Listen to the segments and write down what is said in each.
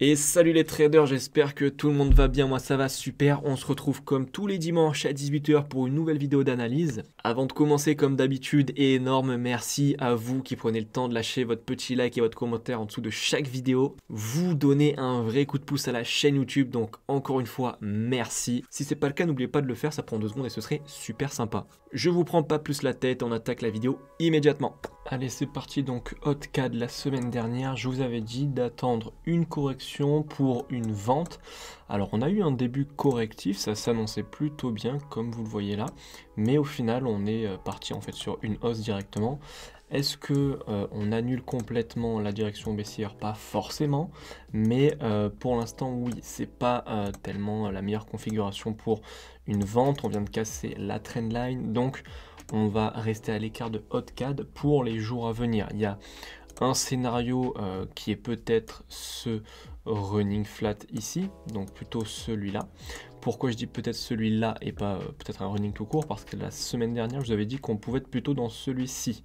Et salut les traders, j'espère que tout le monde va bien, moi ça va super. On se retrouve comme tous les dimanches à 18 h pour une nouvelle vidéo d'analyse. Avant de commencer, comme d'habitude, énorme merci à vous qui prenez le temps de lâcher votre petit like et votre commentaire en dessous de chaque vidéo. Vous donnez un vrai coup de pouce à la chaîne YouTube, donc encore une fois, merci. Si c'est pas le cas, n'oubliez pas de le faire, ça prend 2 secondes et ce serait super sympa. Je vous prends pas plus la tête, on attaque la vidéo immédiatement. Allez, c'est parti. Donc HotCAD, la semaine dernière, je vous avais dit d'attendre une correction pour une vente. Alors on a eu un début correctif, ça s'annonçait plutôt bien comme vous le voyez là, mais au final on est parti en fait sur une hausse directement. Est-ce que on annule complètement la direction baissière? Pas forcément, mais pour l'instant oui, c'est pas tellement la meilleure configuration pour une vente. On vient de casser la trendline, donc on va rester à l'écart de HotCAD pour les jours à venir. Il y a un scénario qui est peut-être ce running flat ici, donc plutôt celui-là. Pourquoi je dis peut-être celui-là et pas peut-être un running tout court? Parce que la semaine dernière, je vous avais dit qu'on pouvait être plutôt dans celui-ci.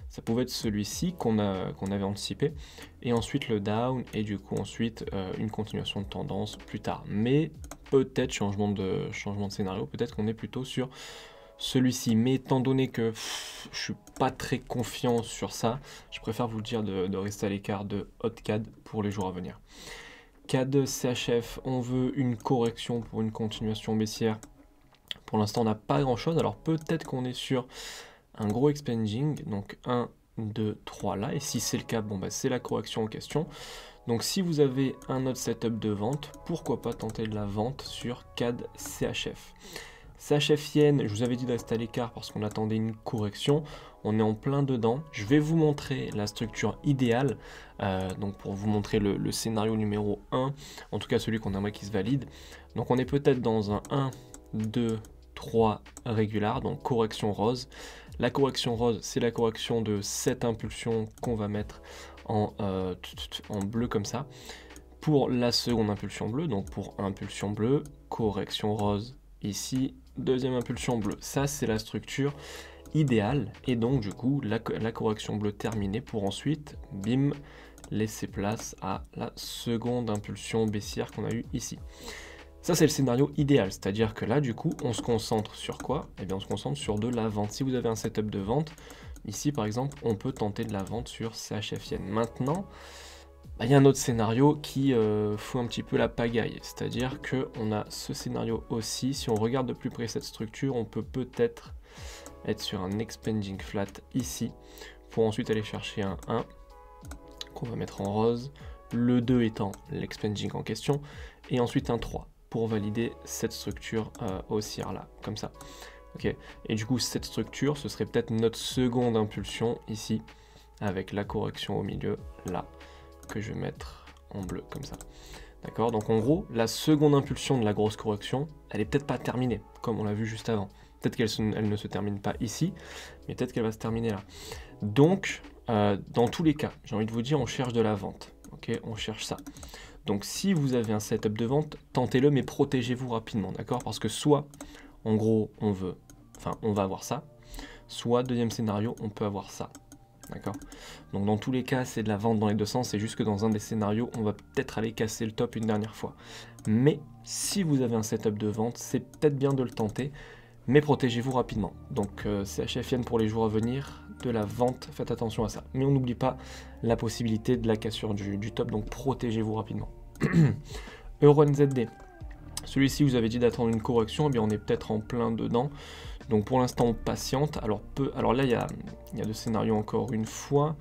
Ça pouvait être celui-ci qu'on avait anticipé, et ensuite le down, et du coup ensuite une continuation de tendance plus tard. Mais peut-être changement de scénario, peut-être qu'on est plutôt sur celui-ci, mais étant donné que je suis pas très confiant sur ça, je préfère vous le dire de rester à l'écart de HotCAD pour les jours à venir. CAD CHF, on veut une correction pour une continuation baissière. Pour l'instant, on n'a pas grand-chose, alors peut-être qu'on est sur un gros expanding, donc 1, 2, 3 là, et si c'est le cas, bon bah c'est la correction en question. Donc si vous avez un autre setup de vente, pourquoi pas tenter de la vente sur CAD CHF. CHF Yen, je vous avais dit de rester à l'écart parce qu'on attendait une correction. On est en plein dedans. Je vais vous montrer la structure idéale, donc pour vous montrer le scénario numéro 1, en tout cas celui qu'on aimerait qui se valide. Donc on est peut-être dans un 1, 2, 3 régulier, donc correction rose. La correction rose, c'est la correction de cette impulsion qu'on va mettre en bleu comme ça. Pour la seconde impulsion bleue, donc pour impulsion bleue, correction rose ici, deuxième impulsion bleue. Ça, c'est la structure idéale. Et donc, du coup, la correction bleue terminée pour ensuite, bim, laisser place à la seconde impulsion baissière qu'on a eue ici. Ça, c'est le scénario idéal. C'est-à-dire que là, du coup, on se concentre sur quoi? Eh bien, on se concentre sur de la vente. Si vous avez un setup de vente, ici, par exemple, on peut tenter de la vente sur CHF Yen. Maintenant, il y a un autre scénario qui fout un petit peu la pagaille, c'est-à-dire qu'on a ce scénario aussi. Si on regarde de plus près cette structure, on peut peut-être être sur un expanding flat ici, pour ensuite aller chercher un 1, qu'on va mettre en rose, le 2 étant l'expanding en question, et ensuite un 3, pour valider cette structure haussière là, comme ça. Okay. Et du coup, cette structure, ce serait peut-être notre seconde impulsion ici, avec la correction au milieu là, que je vais mettre en bleu comme ça. D'accord? Donc en gros, la seconde impulsion de la grosse correction, elle est peut-être pas terminée, comme on l'a vu juste avant. Peut-être qu'elle ne se termine pas ici, mais peut-être qu'elle va se terminer là. Donc, dans tous les cas, j'ai envie de vous dire, on cherche de la vente. Ok, on cherche ça. Donc si vous avez un setup de vente, tentez-le, mais protégez-vous rapidement, d'accord? Parce que soit, en gros, on va avoir ça, soit, deuxième scénario, on peut avoir ça. D'accord? Donc dans tous les cas, c'est de la vente dans les deux sens, c'est juste que dans un des scénarios, on va peut-être aller casser le top une dernière fois. Mais si vous avez un setup de vente, c'est peut-être bien de le tenter, mais protégez-vous rapidement. Donc CHF Yen pour les jours à venir, de la vente, faites attention à ça. Mais on n'oublie pas la possibilité de la cassure du top, donc protégez-vous rapidement. Euro NZD. Celui-ci, vous avez dit d'attendre une correction, eh bien on est peut-être en plein dedans. Donc pour l'instant, on patiente. Alors là, il y a deux scénarios encore une fois.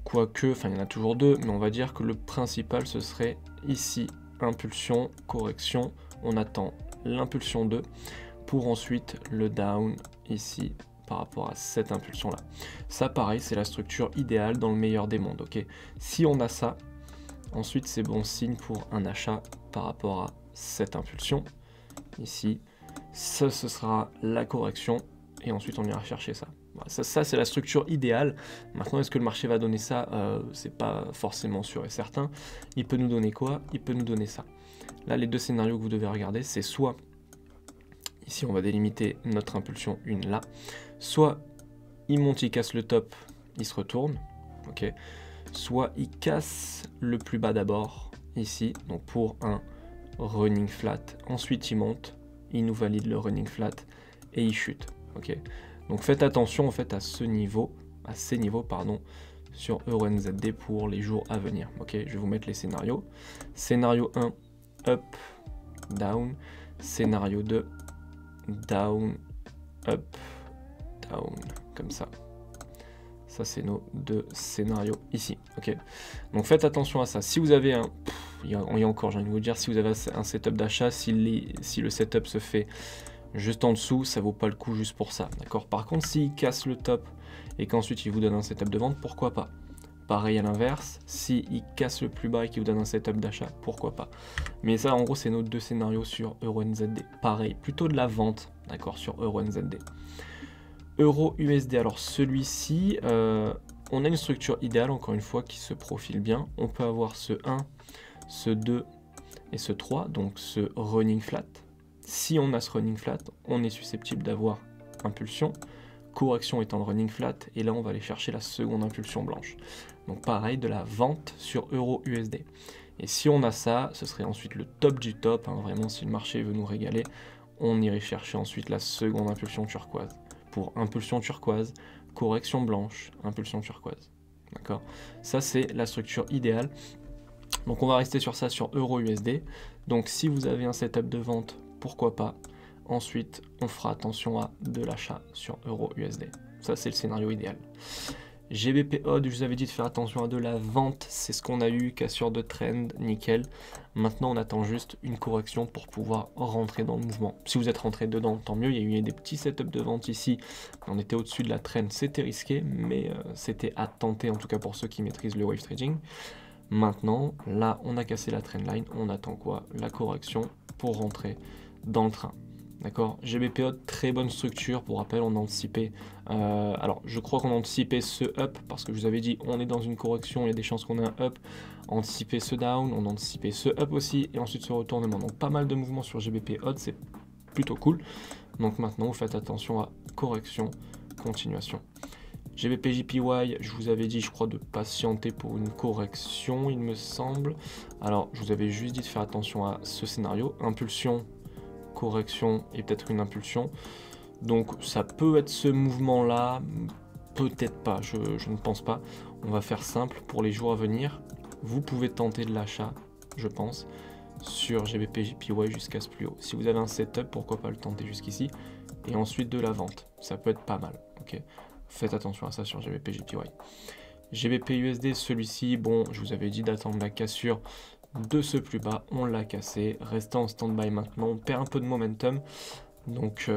Quoique, enfin il y en a toujours deux, mais on va dire que le principal, ce serait ici, impulsion, correction. On attend l'impulsion 2 pour ensuite le down ici par rapport à cette impulsion-là. Ça, pareil, c'est la structure idéale dans le meilleur des mondes. Ok. Si on a ça, ensuite c'est bon signe pour un achat par rapport à cette impulsion ici. Ça, ce sera la correction et ensuite on ira chercher ça. Voilà, ça c'est la structure idéale. Maintenant, est-ce que le marché va donner ça? C'est pas forcément sûr et certain. Il peut nous donner quoi? Il peut nous donner ça. Là, les deux scénarios que vous devez regarder, c'est soit ici on va délimiter notre impulsion 1 là, soit il monte, il casse le top, il se retourne, ok, soit il casse le plus bas d'abord ici, donc pour un running flat. Ensuite, il monte, il nous valide le running flat et il chute. Ok. Donc faites attention en fait à ces niveaux, pardon, sur EuroNZD pour les jours à venir. Ok, je vais vous mettre les scénarios. Scénario 1, up, down. Scénario 2, down, up, down, comme ça. Ça, c'est nos deux scénarios ici. Ok. Donc faites attention à ça. Si vous avez il y a encore, j'ai envie de vous dire, si vous avez un setup d'achat, si le setup se fait juste en dessous, ça vaut pas le coup juste pour ça. D'accord. Par contre, s'il casse le top et qu'ensuite il vous donne un setup de vente, pourquoi pas. Pareil à l'inverse, s'il casse le plus bas et qu'il vous donne un setup d'achat, pourquoi pas. Mais ça, en gros, c'est nos deux scénarios sur EuroNZD. Pareil, plutôt de la vente, d'accord, sur EuroNZD. Euro-USD, alors celui-ci, on a une structure idéale, encore une fois, qui se profile bien. On peut avoir ce 1, ce 2 et ce 3, donc ce running flat. Si on a ce running flat, on est susceptible d'avoir impulsion. Correction étant le running flat, et là on va aller chercher la seconde impulsion blanche. Donc pareil, de la vente sur Euro-USD. Et si on a ça, ce serait ensuite le top du top, hein, vraiment si le marché veut nous régaler, on irait chercher ensuite la seconde impulsion turquoise. Pour impulsion turquoise, correction blanche, impulsion turquoise. D'accord? Ça c'est la structure idéale. Donc on va rester sur ça sur Euro-USD. Donc si vous avez un setup de vente, pourquoi pas. Ensuite, on fera attention à de l'achat sur Euro-USD. Ça, c'est le scénario idéal. GBP Odd, je vous avais dit de faire attention à de la vente. C'est ce qu'on a eu, cassure de trend, nickel. Maintenant, on attend juste une correction pour pouvoir rentrer dans le mouvement. Si vous êtes rentré dedans, tant mieux. Il y a eu des petits setups de vente ici. On était au-dessus de la trend, c'était risqué, mais c'était à tenter, en tout cas pour ceux qui maîtrisent le wave trading. Maintenant, là, on a cassé la trendline. On attend quoi? La correction pour rentrer dans le train. D'accord, GBPO, très bonne structure. Pour rappel, on a anticipé. Alors, je crois qu'on a anticipé ce up parce que je vous avais dit, on est dans une correction, il y a des chances qu'on ait un up. Anticipé ce down, on a anticipé ce up aussi, et ensuite ce retournement. Donc, pas mal de mouvements sur GBPO, c'est plutôt cool. Donc, maintenant, vous faites attention à correction, continuation. GBP-JPY, je vous avais dit, je crois, de patienter pour une correction, il me semble. Alors, je vous avais juste dit de faire attention à ce scénario. Impulsion, correction et peut-être une impulsion. Donc ça peut être ce mouvement là, peut-être pas, je ne pense pas. On va faire simple pour les jours à venir. Vous pouvez tenter de l'achat, je pense, sur GBP-JPY jusqu'à ce plus haut. Si vous avez un setup, pourquoi pas le tenter jusqu'ici, et ensuite de la vente, ça peut être pas mal. Ok, faites attention à ça sur GBP-JPY. GBP-USD, celui-ci, bon, je vous avais dit d'attendre la cassure de ce plus bas, on l'a cassé, restez en stand-by maintenant, on perd un peu de momentum, donc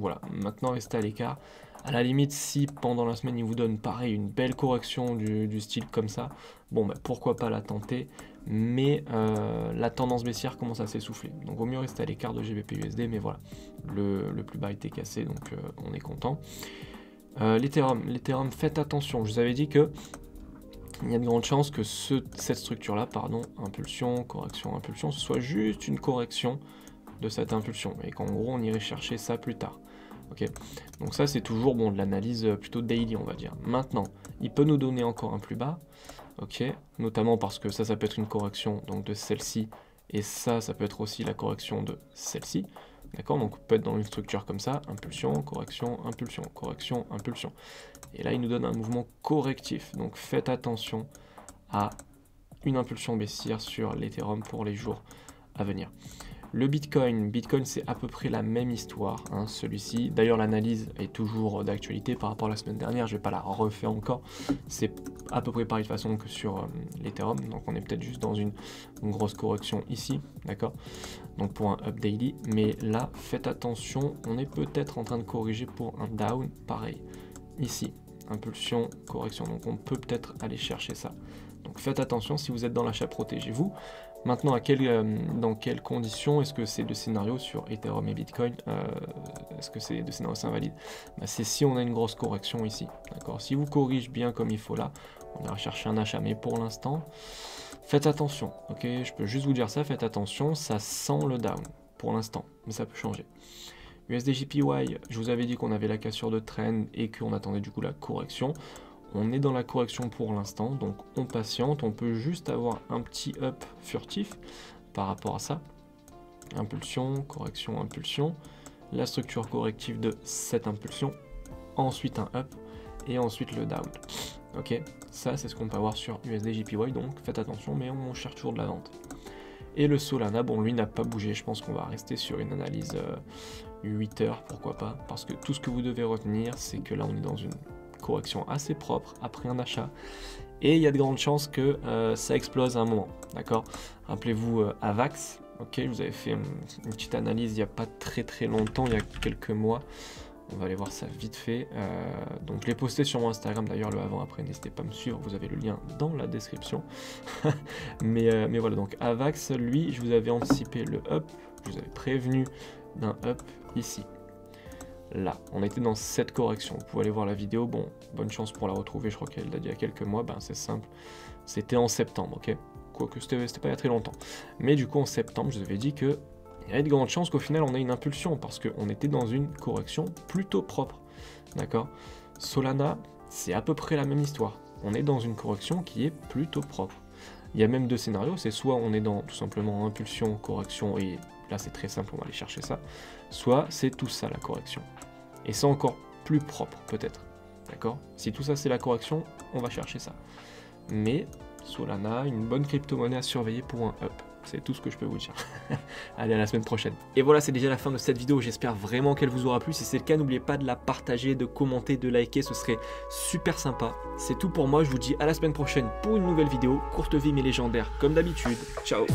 voilà, maintenant restez à l'écart. À la limite, si pendant la semaine il vous donne pareil une belle correction du style comme ça, bon bah, pourquoi pas la tenter, mais la tendance baissière commence à s'essouffler, donc vaut mieux rester à l'écart de GBP-USD, mais voilà, le plus bas a été cassé, donc on est content. L'Ethereum, faites attention, je vous avais dit que il y a de grandes chances que cette structure-là, pardon, impulsion, correction, impulsion, ce soit juste une correction de cette impulsion, et qu'en gros, on irait chercher ça plus tard. Ok, donc ça, c'est toujours bon de l'analyse plutôt daily, on va dire. Maintenant, il peut nous donner encore un plus bas, ok, notamment parce que ça peut être une correction donc de celle-ci, et ça peut être aussi la correction de celle-ci. D'accord, donc on peut être dans une structure comme ça, impulsion, correction, impulsion, correction, impulsion. Et là, il nous donne un mouvement correctif. Donc faites attention à une impulsion baissière sur l'Ethereum pour les jours à venir. Le Bitcoin, c'est à peu près la même histoire, hein, celui-ci. D'ailleurs, l'analyse est toujours d'actualité par rapport à la semaine dernière. Je ne vais pas la refaire encore. C'est à peu près pareil de façon que sur l'Ethereum. Donc, on est peut-être juste dans une grosse correction ici, d'accord? Donc, pour un up daily. Mais là, faites attention. On est peut-être en train de corriger pour un down, pareil. Ici, impulsion, correction. Donc, on peut peut-être aller chercher ça. Donc, faites attention. Si vous êtes dans l'achat, protégez-vous. Maintenant, dans quelles conditions est-ce que ces deux scénarios sur Ethereum et Bitcoin, est-ce que ces deux scénarios s'invalident? C'est si on a une grosse correction ici. D'accord. Si vous corrigez bien comme il faut là, on ira chercher un achat. Mais pour l'instant, faites attention. Ok, je peux juste vous dire ça, faites attention, ça sent le down pour l'instant, mais ça peut changer. USD-JPY, je vous avais dit qu'on avait la cassure de trend et qu'on attendait du coup la correction. On est dans la correction pour l'instant, donc on patiente. On peut juste avoir un petit up furtif par rapport à ça. Impulsion, correction, impulsion. La structure corrective de cette impulsion. Ensuite un up et ensuite le down. Ok, ça c'est ce qu'on peut avoir sur USD JPY, donc faites attention, mais on cherche toujours de la vente. Et le Solana, bon lui n'a pas bougé, je pense qu'on va rester sur une analyse 8 heures, pourquoi pas, parce que tout ce que vous devez retenir, c'est que là on est dans une correction assez propre après un achat, et il y a de grandes chances que ça explose à un moment, d'accord. Rappelez-vous Avax, ok, je vous avais fait une petite analyse il n'y a pas très longtemps, il y a quelques mois. On va aller voir ça vite fait. Donc je l'ai posté sur mon Instagram d'ailleurs, le avant-après, n'hésitez pas à me suivre, vous avez le lien dans la description. mais voilà, donc Avax, lui, je vous avais anticipé le up, je vous avais prévenu d'un up ici. Là, on était dans cette correction, vous pouvez aller voir la vidéo, bon, bonne chance pour la retrouver, je crois qu'elle date il y a quelques mois, ben c'est simple, c'était en septembre, ok. Quoique c'était pas il y a très longtemps. Mais du coup en septembre, je vous avais dit que il y a de grandes chances qu'au final on ait une impulsion parce qu'on était dans une correction plutôt propre, d'accord. Solana, c'est à peu près la même histoire. On est dans une correction qui est plutôt propre. Il y a même deux scénarios, c'est soit on est dans tout simplement impulsion, correction, et là c'est très simple, on va aller chercher ça, soit c'est tout ça la correction. Et c'est encore plus propre peut-être, d'accord. Si tout ça c'est la correction, on va chercher ça. Mais Solana, une bonne crypto-monnaie à surveiller pour un up. C'est tout ce que je peux vous dire. Allez, à la semaine prochaine. Et voilà, c'est déjà la fin de cette vidéo. J'espère vraiment qu'elle vous aura plu. Si c'est le cas, n'oubliez pas de la partager, de commenter, de liker. Ce serait super sympa. C'est tout pour moi. Je vous dis à la semaine prochaine pour une nouvelle vidéo. Courte vie mais légendaire, comme d'habitude. Ciao.